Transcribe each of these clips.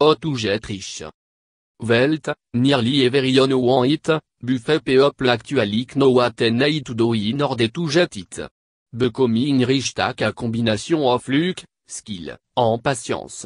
Otu jet riche. Welt, nearly everyone want it, buffet people actually know what and eat to do in order to get it. Becoming rich take a combination of luck, skill, and patience.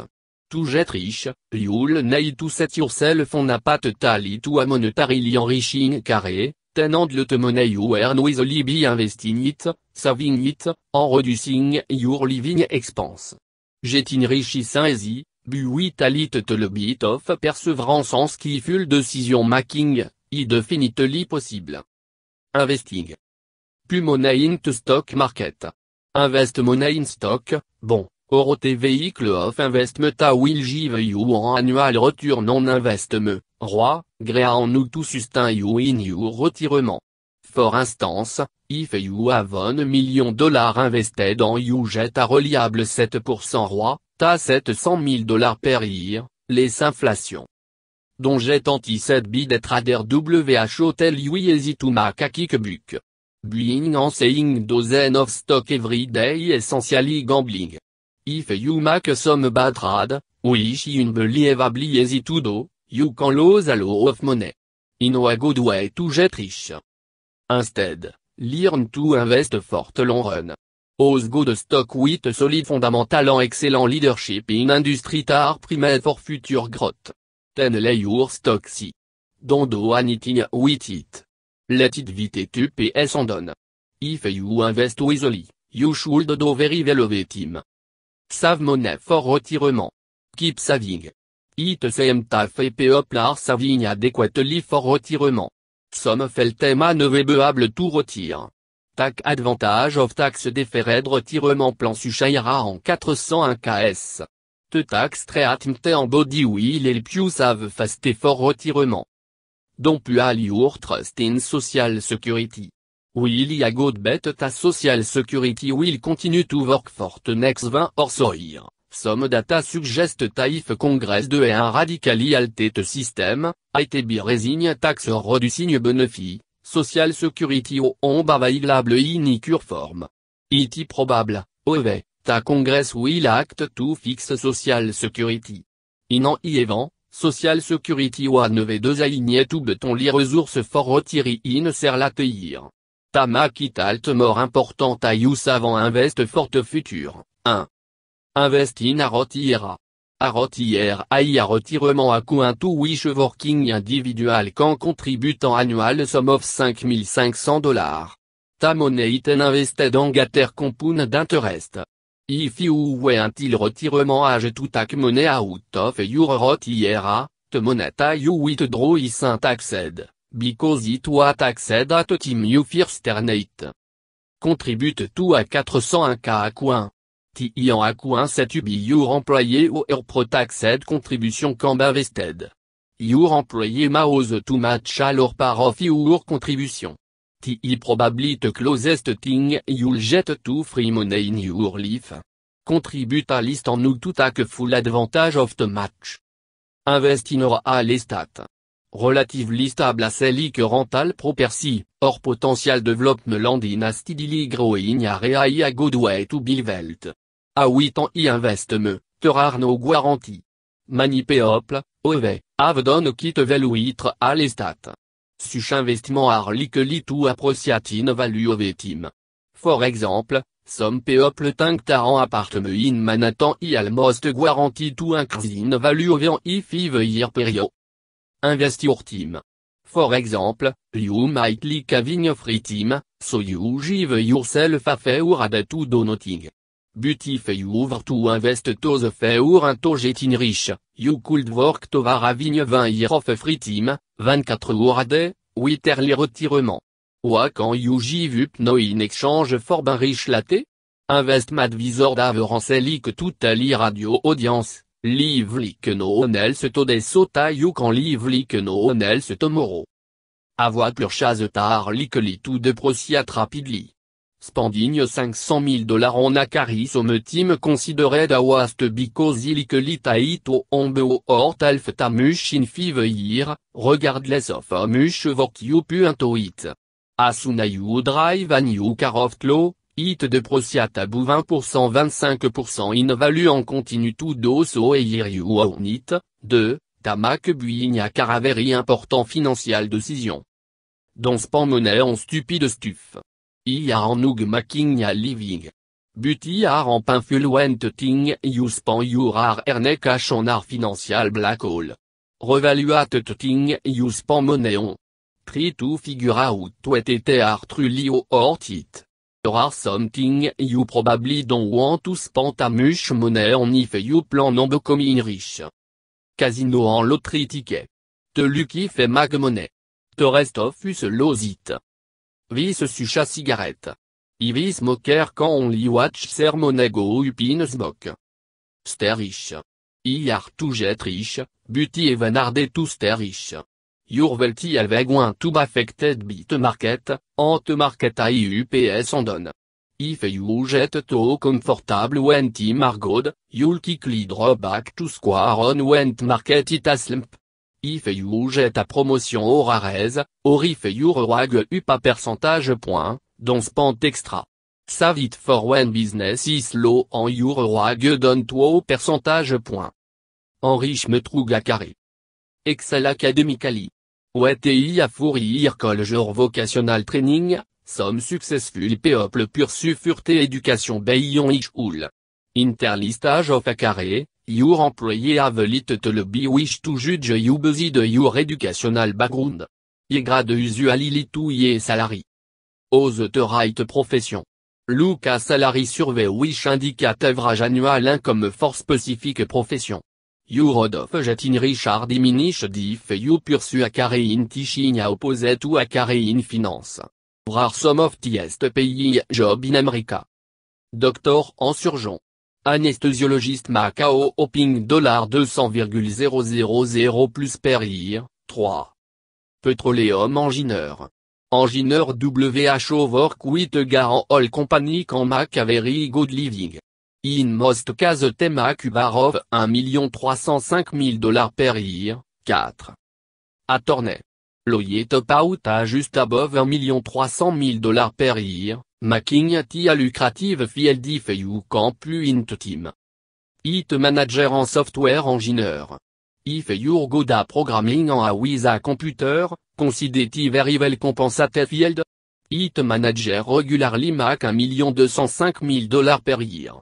To get rich, you'll need to set yourself on a path tally to a monetarily enriching career, and let the money you earn wisely be investing it, saving it, and reducing your living expense. Getting rich is easy, but with a little bit of perseverance and skillful decision making, is definitely possible. Investing. Put money into stock market. Invest money in stock, bon, or the vehicle of investment will give you an annual return on investment, roi, great to sustain you in your retirement. For instance, if you have $1 million invested and you get a reliable 7% roi, t'as $700,000 per year, less inflation. Don't get anti-set by the trader who tell you easy to make a kickback. Buying and selling dozens of stock every day essentially gambling. If you make some bad trade, which is unbelievably easy to do, you can lose a lot of money. In a good way to get rich. Instead, learn to invest for the long run. Ose good stock with solid fundamental and excellent leadership in industry are primed for future growth. Then lay your stock see. Don't do anything with it. Let it vite to PS and on. If you invest wisely, you should do very well with him. Save money for retirement. Keep saving. It same time people are saving adequately for retirement. Some felt unavailable to retire. Take advantage of tax deferred retirement plan Sushayra en 401 KS. The tax treatment en body will help you save fast for retirement. Don't put all your trust in social security. Will a good bet that social security will continue to work for the next 20 or so years. Some data suggest that if Congress de un radically altered system, it be raising tax or reducing benefit, social security on available in equal form. It is probable, however, that Congress will act to fix social security. In an event, social security one of deux aligné to beton les ressources for retire in late year. Ta make it alt more important à use avant invest for the future. 1. Invest in a retire. A retire a retirement à coût to wish working individual can contribute en annual sum of $5,500. Ta money it invested en gatter compound d'interest. If you wait until retirement age to take money out of your retire, the money you withdraw isn't taxed, because it was taxed at the time you first earned it. Contribute to a 401 k à coin. Ti en a coin set to be your employee or pro-taxed contribution can be invested. Your employee must to match all or part of your contribution. Ti probably the closest thing you'll get to free money in your life. Contribute a list en to take full advantage of the match. Invest in real estate. Relatively stable asset rental property, or potential development land in a steadily growing area a good way to build wealth. A 8 ans investment, there are no guarantee. Many people, however, have done quite well with real estate. Such investment are likely to appreciate in value over time. For example, some people think that an apartment in Manhattan is almost guaranteed to increase in value over a 5-year period. Invest your time. For example, you might like having free time, so you give yourself a favor to do nothing. But if you were to invest those favors into getting rich, you could work toward having 20 years of free time, 24 hours a day, with early retirement. What can you give up now in exchange for being rich latte? Investment advisor d'avance like to tell radio audience, live like no one else today so that you can live like no one else tomorrow. Avoir purchase are likely to depreciate rapidly. Spending $500,000 on a carry some team considered a waste because likely to ombe or half ta much in 5 years, regardless of how much work you put into it. As soon as you drive a new car off low, It de prociat tabou 20% 25% invalue en continu tout dosso et yiriou onit, 2, tamak buigna caraveri important financial décision. Dans span monnaie en stupide stuf. Iar en noug making ya living. Buti ar en pinfluent ting you span you rar erne cash en art financial black hole. Revaluat ting you span monnaie on. Tri tout figura out était ar trulio ortit. Rare something you probably don't want to spend a much money on if you plan on becoming rich. Casino en loterie ticket. Te lucky fait mag money. Te rest of us losit. Vis sucha cigarette. Ivis smoker quand on li watch sermonego upin smoke. Sterich. Iar tout jet riche, buti evenarde tout sterich. Yurvelti alveguin to affected bit market, ante market a IUPS en donne. If you jet to comfortable went margod, you'll quickly drop back to square on went market it a slump. If you jet a promotion au rarez, or if you rewag up a percentage point, dans spant extra. Save it for when business is low en your rewag donne to percentage point. Enrichme trouga carré. Excel academically. WTI a fourrir college vocational training, some successful people pursue furté éducation bayon ichul. Interlistage of a carré, your employee have lit to le be wish to judge you busy de your educational background. Y grade usually to ye salary. Ose the right profession. Look a salary survey which indicate average annual income for specific profession. You road of jet in Richard diminished if you pursue a carry in teaching a opposite to a carry in finance. Rare some of the paying job in America. Doctor en surgeon. Anesthesiologiste Macao hoping $200,000 plus per year, 3. Petroleum engineer. Engineer WHO work with Garan Oil Company can make a very good living. In most cases tema Kubarov $1,305,000 per year, 4. Attorney. Lawyer top out à just above $1,300,000 per year, making it a lucrative field if you can plus into team. It manager en software engineer. If you're good at programming en a with a computer, consider it very well compensated field. It manager regularly make $1,205,000 per year.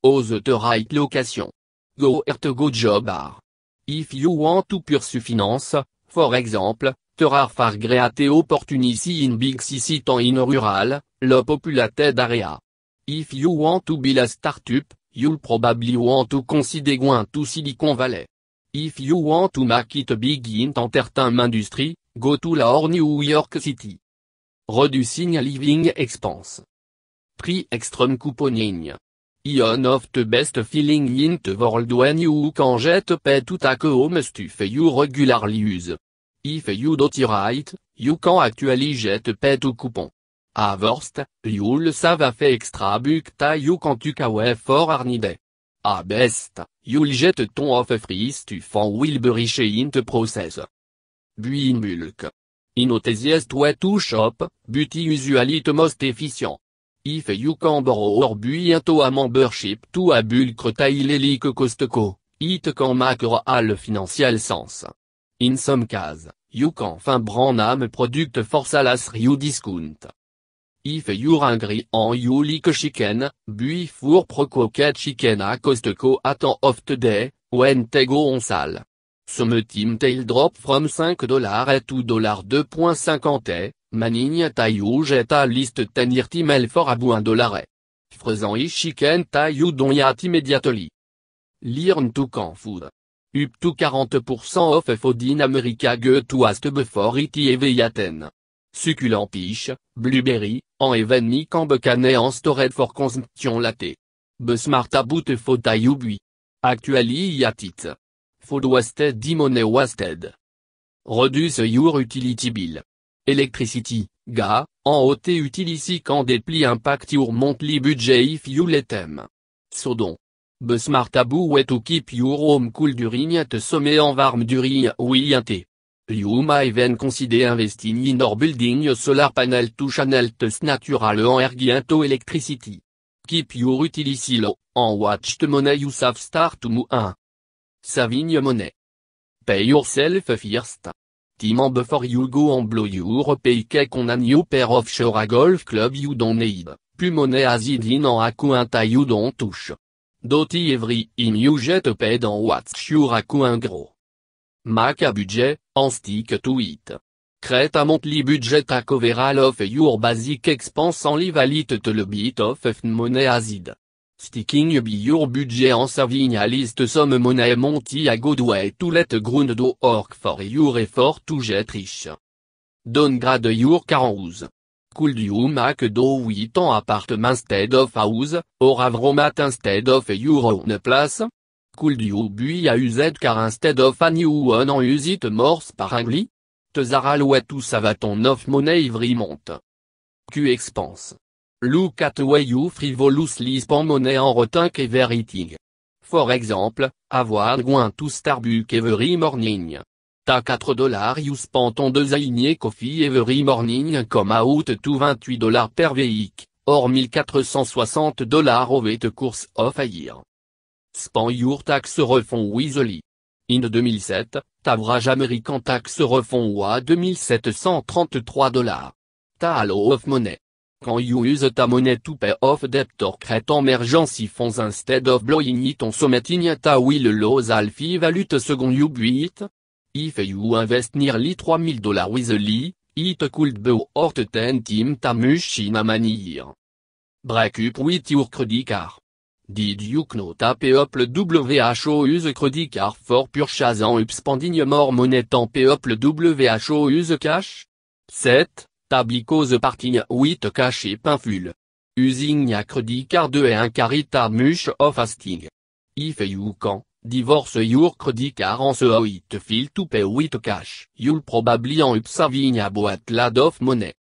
Ose the right location. Go at go job are. If you want to pursue finance, for example, there are far great opportunity in big city than in rural, low populated area. If you want to build a startup, you'll probably want to consider going to Silicon Valley. If you want to make it big in entertainment industry, go to La or New York City. Reducing living expense. Prix extreme couponing. Ion of the best feeling in the world when you can get pay to take home stuff you regularly use. If you don't right, you can actually get pay to coupon. A worst, you'll save a fait extra buck you can take away for any day. A best, you'll get ton of free stuff and will be rich in the process. Buy in bulk. In the easiest way to shop, but usually the most efficient. If you can borrow or buy into a membership to a bulk retail like Costco, it can make all financial sense. In some cases, you can find brand name product for salary discount. If you're hungry and you like chicken, buy for croquette chicken at Costco at end of the day, when they go on sale. Some team tail drop from $5 at $2.50. Manigne taillou jet a liste tenir timel for abu $1. Faisant i chicken taillou don yat immediately. Learn to can food. Up to 40% off food in America go to ask before it yaten. Succulent peach, blueberry, en even mi cambecanet en stored for consumption latte. Be smart about food taillou bui. Actually yatit. Food wasted money wasted. Reduce your utility bill. Electricity, ga, en OT utility can depli impact your monthly budget if you let them. Sodon. Be smart abou way to keep your home cool during te sommet en varme during oui te. Yuma even considé investing in or building solar panel to channel tes natural en ergiento electricity. Keep your utility low, en watch the money you save start to move 1. Saving money. Pay yourself first. Time before you go and blow your paycheck on a new pair of shore a golf club you don't need, plus money as it in en account you don't touch. Doty every im you get paid en what's your account gros. Make a budget, and stick to it. Create a monthly budget a cover all of your basic expense and leave a little bit of money as it. Sticking by your budget and saving a list some money monty a good way to let ground do work for your effort to get rich. Downgrade your house. Could you make do with an apartment instead of house, or have room instead of your own place? Could you buy a used car instead of a new one and use it more sparingly? T'aral way to save ton of money every month. Q expense. Look at way you frivolously spend money en retank everything. For example, avoir going to Starbucks every morning. T'as $4 you spend on designé coffee every morning comme out to $28 per week, or $1,460 over the course of a year. Spend your tax refund wisely. In 2007, t'average American tax refund wa $2,733. T'as a lot of money. Quand you use ta money to pay off debt or create emergency funds instead of blowing it on something ta will lose alfie valute second you buy it? If you invest nearly $3,000 wisely, it could be worth 10 times ta machine a money year. Break up with your credit card. Did you know that people WHO use credit card for purchase and spending more money than people WHO use cash? 7. Because parting with cash is painful. Using a credit card and carry ta much of fasting. If you can divorce your credit card and so it feel to pay with cash, you'll probably end up saving a lot of money.